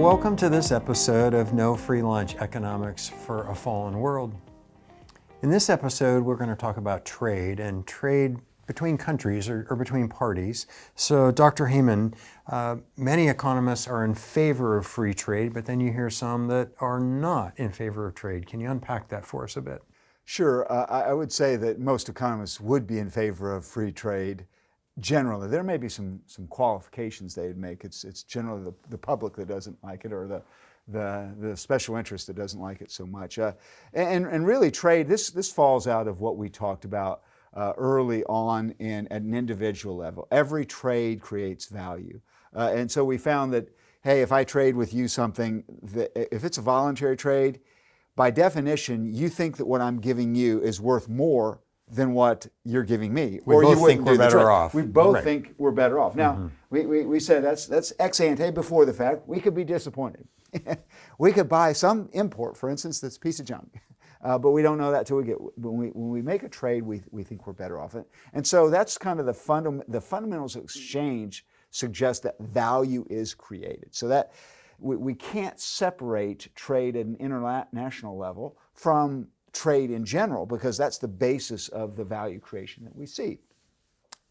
welcome to this episode of No Free Lunch, Economics for a Fallen World. In this episode, we're going to talk about trade and trade between countries or between parties. So, Dr. Heyman, many economists are in favor of free trade, but then you hear some that are not in favor of trade. Can you unpack that for us a bit? Sure. I would say that most economists would be in favor of free trade. Generally, there may be some qualifications they'd make. It's generally the public that doesn't like it, or the special interest that doesn't like it so much. And really, trade this falls out of what we talked about early on at an individual level. Every trade creates value, and so we found that hey, if I trade with you something, if it's a voluntary trade, by definition, you think that what I'm giving you is worth more than what you're giving me, or you think we're better off. We both think we're better off. Now, we said that's ex ante before the fact. We could be disappointed. We could buy some import, for instance, that's a piece of junk, but we don't know that till when we make a trade. We think we're better off. And so that's kind of the fundamentals of exchange suggest that value is created. So that we can't separate trade at an international level from trade in general, because that's the basis of the value creation that we see.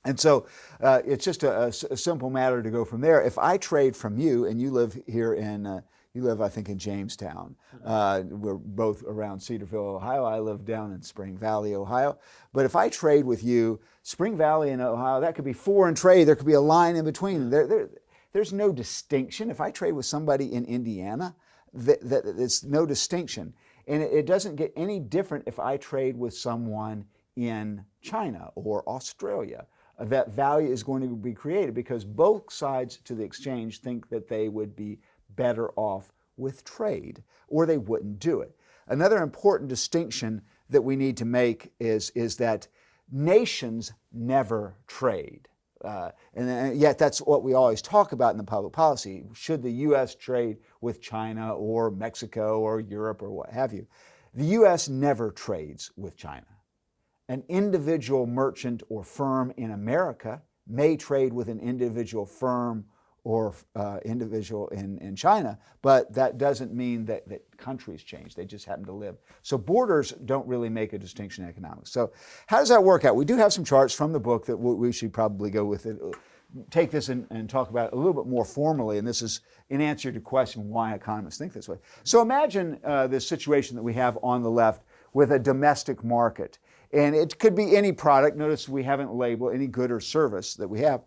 And so it's just a simple matter to go from there. If I trade from you, and you live here I think in Jamestown. We're both around Cedarville, Ohio. I live down in Spring Valley, Ohio. But if I trade with you, Spring Valley and Ohio, that could be foreign trade. There could be a line in between. There's no distinction. If I trade with somebody in Indiana, there's no distinction. And it doesn't get any different if I trade with someone in China or Australia. That value is going to be created because both sides to the exchange think that they would be better off with trade, or they wouldn't do it. Another important distinction that we need to make is that nations never trade. And yet that's what we always talk about in the public policy. Should the U.S. trade with China or Mexico or Europe or what have you? The U.S. never trades with China. An individual merchant or firm in America may trade with an individual firm or individual in China, but that doesn't mean that countries change. They just happen to live. So borders don't really make a distinction in economics. So how does that work out? We do have some charts from the book that we should probably go with it. Take this and talk about it a little bit more formally, and this is in answer to your question why economists think this way. So imagine this situation that we have on the left with a domestic market, and it could be any product. Notice we haven't labeled any good or service that we have.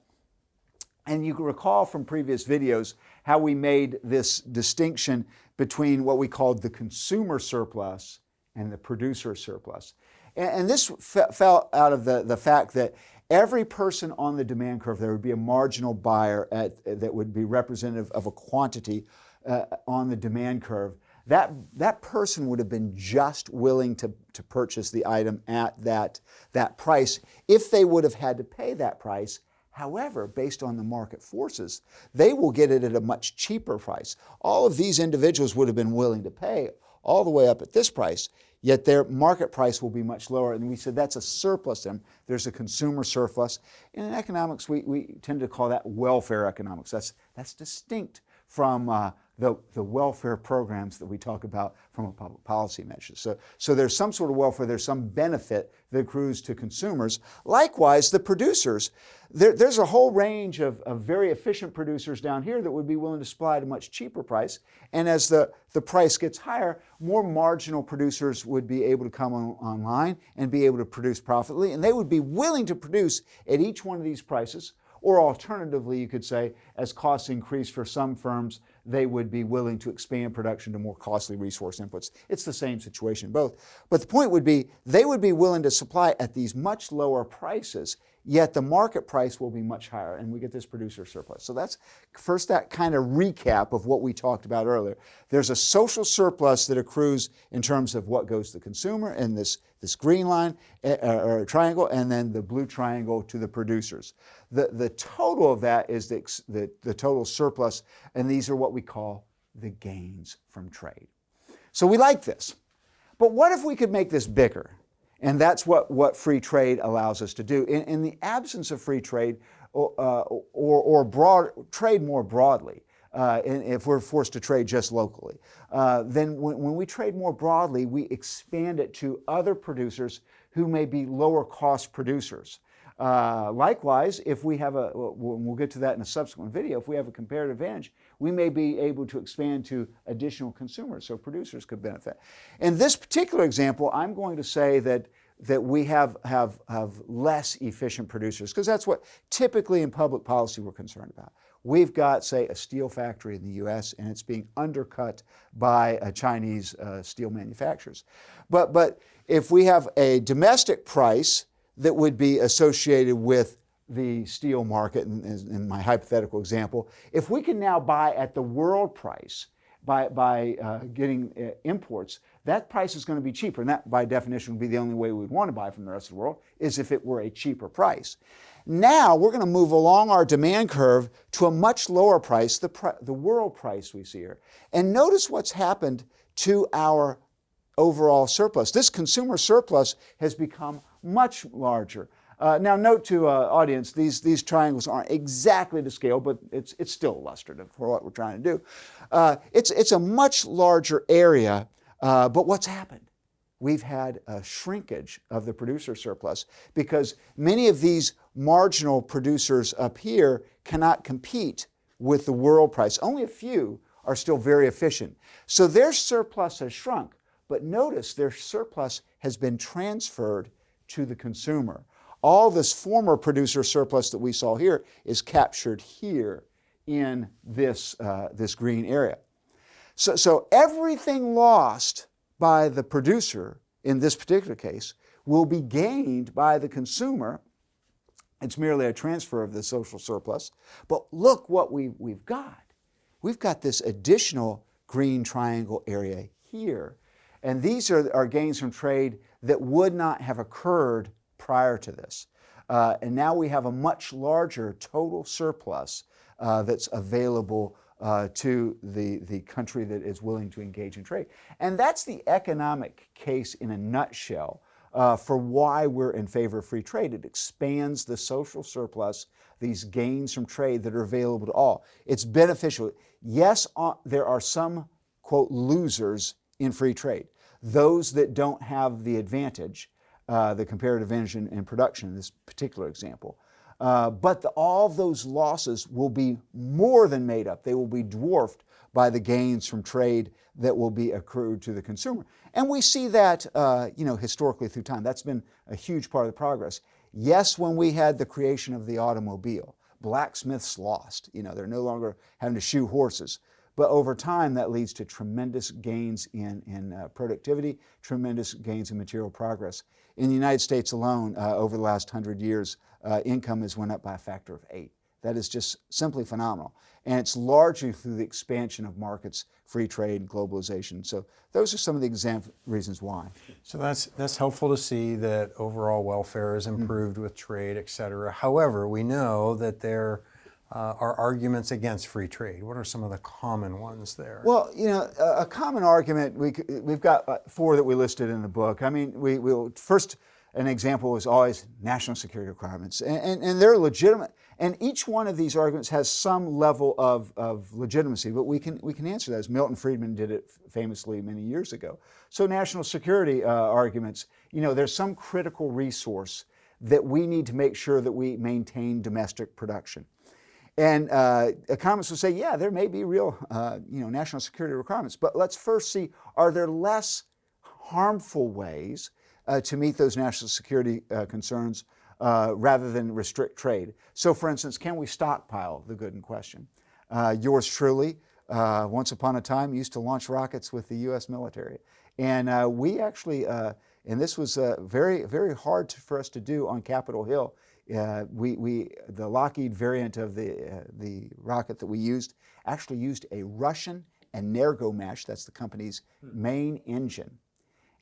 And you can recall from previous videos how we made this distinction between what we called the consumer surplus and the producer surplus. And this fell out of the fact that every person on the demand curve, there would be a marginal buyer that would be representative of a quantity on the demand curve. That person would have been just willing to purchase the item at that price if they would have had to pay that price. However, based on the market forces, they will get it at a much cheaper price. All of these individuals would have been willing to pay all the way up at this price, yet their market price will be much lower. And we said that's a surplus. There's a consumer surplus. In economics, we tend to call that welfare economics. That's distinct from the welfare programs that we talk about from a public policy measure. So there's some sort of welfare, there's some benefit that accrues to consumers. Likewise, the producers, there's a whole range of very efficient producers down here that would be willing to supply at a much cheaper price. And as the price gets higher, more marginal producers would be able to come online and be able to produce profitably. And they would be willing to produce at each one of these prices. Or alternatively, you could say, as costs increase for some firms, they would be willing to expand production to more costly resource inputs. It's the same situation both. But the point would be, they would be willing to supply at these much lower prices, yet the market price will be much higher, and we get this producer surplus. So that's first that kind of recap of what we talked about earlier. There's a social surplus that accrues in terms of what goes to the consumer in this green line or triangle, and then the blue triangle to the producers. The total of that is the total surplus, and these are what we call the gains from trade. So we like this. But what if we could make this bigger? And that's what free trade allows us to do. In the absence of free trade or trade more broadly, and if we're forced to trade just locally. Then when we trade more broadly, we expand it to other producers who may be lower cost producers. Likewise, if we have we'll get to that in a subsequent video, if we have a comparative advantage, we may be able to expand to additional consumers, so producers could benefit. In this particular example, I'm going to say that we have less efficient producers, because that's what typically in public policy we're concerned about. We've got, say, a steel factory in the U.S. and it's being undercut by Chinese steel manufacturers. But if we have a domestic price that would be associated with the steel market, in my hypothetical example, if we can now buy at the world price by getting imports, that price is going to be cheaper, and that by definition would be the only way we would want to buy from the rest of the world, is if it were a cheaper price. Now we're going to move along our demand curve to a much lower price, the world price we see here. And notice what's happened to our overall surplus. This consumer surplus has become much larger. Now note to audience, these triangles aren't exactly to scale, but it's still illustrative for what we're trying to do. It's a much larger area, but what's happened? We've had a shrinkage of the producer surplus because many of these marginal producers up here cannot compete with the world price. Only a few are still very efficient. So their surplus has shrunk, but notice their surplus has been transferred to the consumer. All this former producer surplus that we saw here is captured here in this green area. So everything lost by the producer in this particular case will be gained by the consumer. It's merely a transfer of the social surplus. But look what we've got. We've got this additional green triangle area here. And these are gains from trade that would not have occurred prior to this. And now we have a much larger total surplus that's available to the country that is willing to engage in trade. And that's the economic case in a nutshell for why we're in favor of free trade. It expands the social surplus, these gains from trade that are available to all. It's beneficial. Yes, there are some, quote, losers in free trade. Those that don't have the advantage, the comparative advantage in production in this particular example. But all those losses will be more than made up. They will be dwarfed by the gains from trade that will be accrued to the consumer. And we see that historically through time. That's been a huge part of the progress. Yes, when we had the creation of the automobile, blacksmiths lost. They're no longer having to shoe horses. But over time, that leads to tremendous gains in productivity, tremendous gains in material progress. In the United States alone, over the last 100 years, income has went up by a factor of 8. That is just simply phenomenal. And it's largely through the expansion of markets, free trade, and globalization. So those are some of the reasons why. So that's helpful to see that overall welfare is improved with trade, et cetera. However, we know that there are arguments against free trade. What are some of the common ones there? Well, a common argument, we've got 4 that we listed in the book. I mean, we'll first, an example is always national security requirements, and they're legitimate. And each one of these arguments has some level of legitimacy, but we can answer those. Milton Friedman did it famously many years ago. So national security arguments, there's some critical resource that we need to make sure that we maintain domestic production. And economists will say, yeah, there may be real national security requirements, but let's first see, are there less harmful ways to meet those national security concerns rather than restrict trade? So for instance, can we stockpile the good in question? Yours truly, once upon a time, used to launch rockets with the U.S. military. And we actually, and this was very, very hard for us to do on Capitol Hill. The Lockheed variant of the rocket that we used actually used a Russian Energomesh, that's the company's main engine.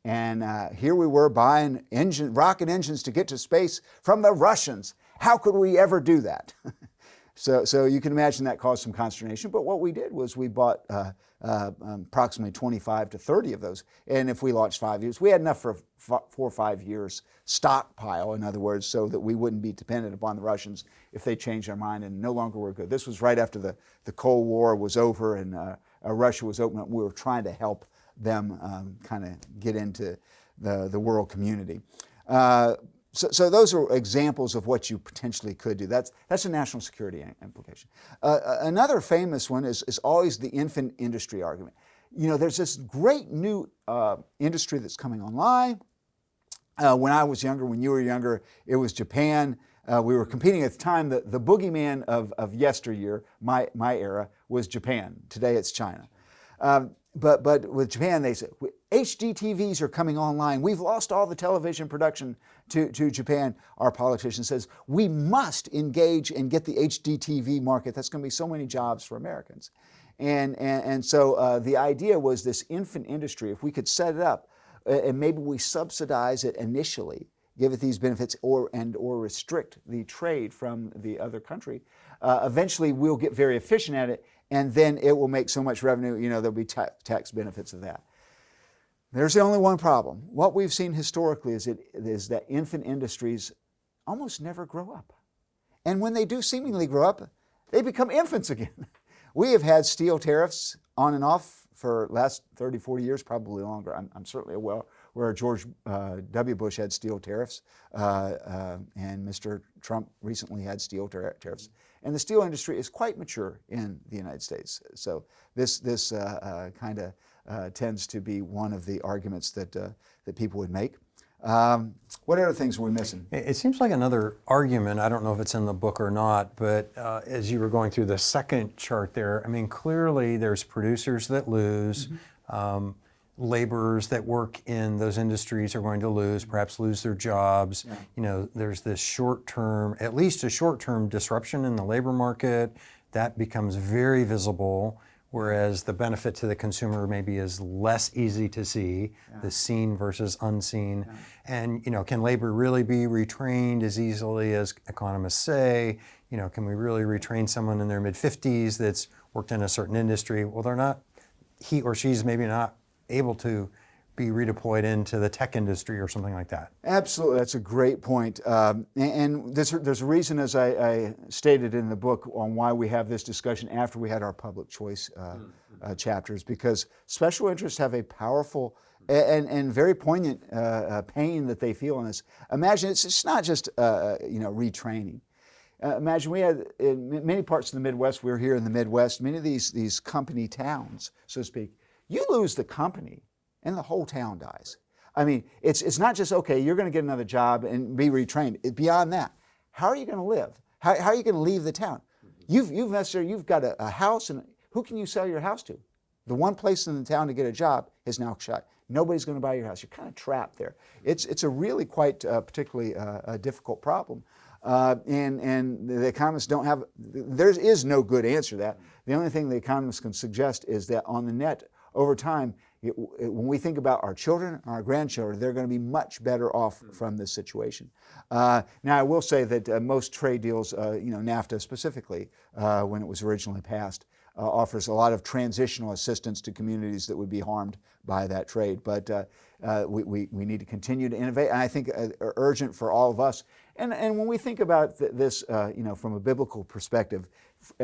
And here we were buying rocket engines to get to space from the Russians. How could we ever do that? So you can imagine that caused some consternation. But what we did was we bought approximately 25 to 30 of those. And if we launched 5 years, we had enough for 4 or 5 years stockpile, in other words, so that we wouldn't be dependent upon the Russians if they changed their mind and no longer were good. This was right after the Cold War was over and Russia was open up. We were trying to help them kind of get into the world community. So those are examples of what you potentially could do. That's a national security implication. Another famous one is always the infant industry argument. You know, there's this great new industry that's coming online. When I was younger, when you were younger, it was Japan. We were competing at the time. The boogeyman of yesteryear, my era, was Japan. Today it's China. But with Japan, they said, HD TVs are coming online. We've lost all the television production to Japan. Our politician says, we must engage and get the HD TV market. That's going to be so many jobs for Americans. And so the idea was this infant industry, if we could set it up, and maybe we subsidize it initially, give it these benefits, or restrict the trade from the other country, eventually we'll get very efficient at it, and then it will make so much revenue, you know, there'll be tax benefits of that. There's only one problem. What we've seen historically is that infant industries almost never grow up. And when they do seemingly grow up, they become infants again. We have had steel tariffs on and off for the last 30, 40 years, probably longer. I'm certainly aware where George W. Bush had steel tariffs, and Mr. Trump recently had steel tariffs. And the steel industry is quite mature in the United States. So this kind of tends to be one of the arguments that people would make. What other things are we missing? It seems like another argument, I don't know if it's in the book or not, but as you were going through the second chart there, I mean, clearly there's producers that lose, laborers that work in those industries are going to lose, perhaps lose their jobs. Yeah. You know, there's this short-term, at least a short-term disruption in the labor market that becomes very visible, whereas the benefit to the consumer maybe is less easy to see, the seen versus unseen. Yeah. And, you know, can labor really be retrained as easily as economists say? You know, can we really retrain someone in their mid-50s that's worked in a certain industry? Well, they're not, he or she's maybe not able to be redeployed into the tech industry or something like that. Absolutely, that's a great point. And there's a reason, as I stated in the book, on why we have this discussion after we had our public choice chapters, because special interests have a powerful and very poignant pain that they feel in this. Imagine it's not just retraining. Imagine we had in many parts of the Midwest. We're here in the Midwest. Many of these company towns, so to speak. You lose the company, and the whole town dies. I mean, it's not just, okay, you're going to get another job and be retrained. Beyond that, how are you going to live? How are you going to leave the town? You've got a house, and who can you sell your house to? The one place in the town to get a job is now shut. Nobody's going to buy your house. You're kind of trapped there. It's a really quite particularly a difficult problem. And the economists don't have, there is no good answer to that. The only thing the economists can suggest is that on the net, over time, when we think about our children and our grandchildren, they're going to be much better off from this situation. Now, I will say that most trade deals, NAFTA specifically, when it was originally passed, offers a lot of transitional assistance to communities that would be harmed by that trade. But we need to continue to innovate, and I think urgent for all of us. And when we think about this, from a biblical perspective,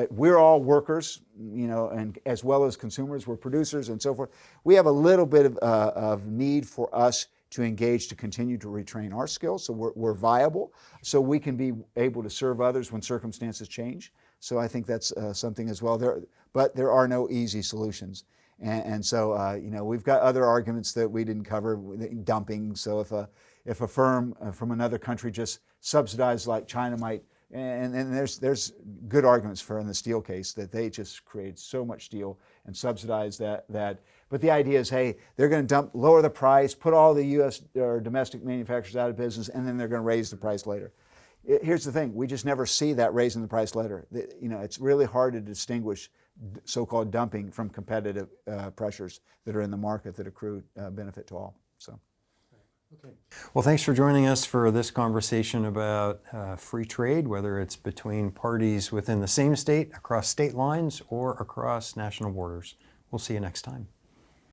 we're all workers, and as well as consumers, we're producers and so forth. We have a little bit of need for us to engage to continue to retrain our skills, so we're viable, so we can be able to serve others when circumstances change. So I think that's something as well. But there are no easy solutions. And so, we've got other arguments that we didn't cover, dumping. So if a firm from another country just subsidized like China might, and there's good arguments for in the steel case that they just create so much steel and subsidize that. But the idea is, hey, they're going to lower the price, put all the U.S. or domestic manufacturers out of business, and then they're going to raise the price later. Here's the thing, we just never see that raising the price later. It's really hard to distinguish so-called dumping from competitive pressures that are in the market that accrue benefit to all. So. Okay. Well, thanks for joining us for this conversation about free trade, whether it's between parties within the same state, across state lines, or across national borders. We'll see you next time.